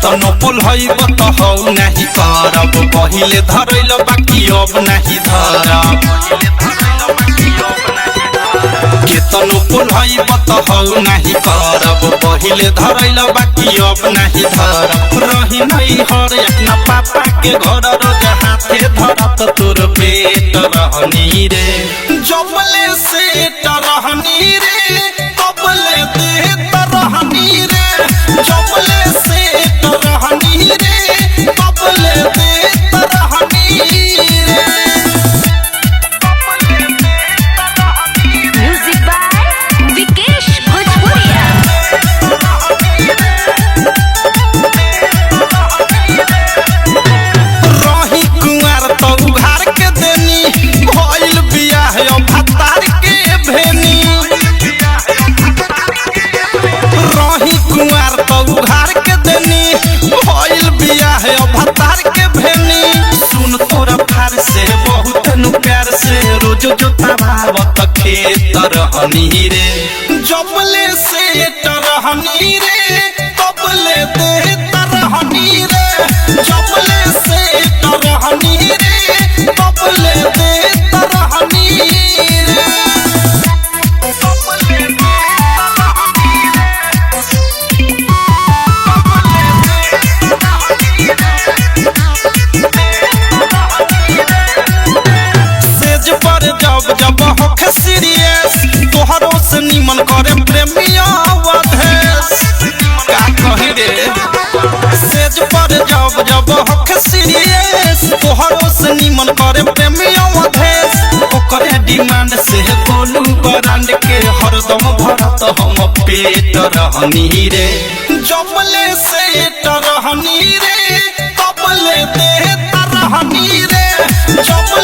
केतनो पुल हईब त हौ नाही करब पहिले धरैल बाकी अब नाही धरब केतनो पुल हईब त हौ नाही करब पहिले धरैल बाकी अब नाही धरब रही नहीं हर अपना पापा के घर रोज हाथे धरत तोर पेट रहनी रे जबले सेट रहनी रे तबले देत रहनी रे जबले सेट रहनी रे तबले देत रहनी रे। म्यूजिक बाय विकेश भोजपुरिया। रही कुंवर तो उघार के देनी भइल बियाह भतार के भेनी रही कुंवर तो उघार के देनी भइल बियाह भतार के भेनी सुन तोरा फार से बहुत नु प्यार से रोज जोता भावत खेत रहनी रे जबले सेट रहनी रे तबले देत रहनी रे जबले सेट रहनी रे तबले देत रहनी रे। सेज पर जब जब होखे सीरियस तोहरो से निमन करे प्रेमिया वधेस का कहि रे सेज पर जब जब होखे सीरियस तोहरो से निमन करे प्रेमिया वधेस ओकरे डिमांड से बोलू ब्रांड के हरदम भरत हम पेट रहनी रे जबले सेट रहनी रे तबले देत रहनी रे जब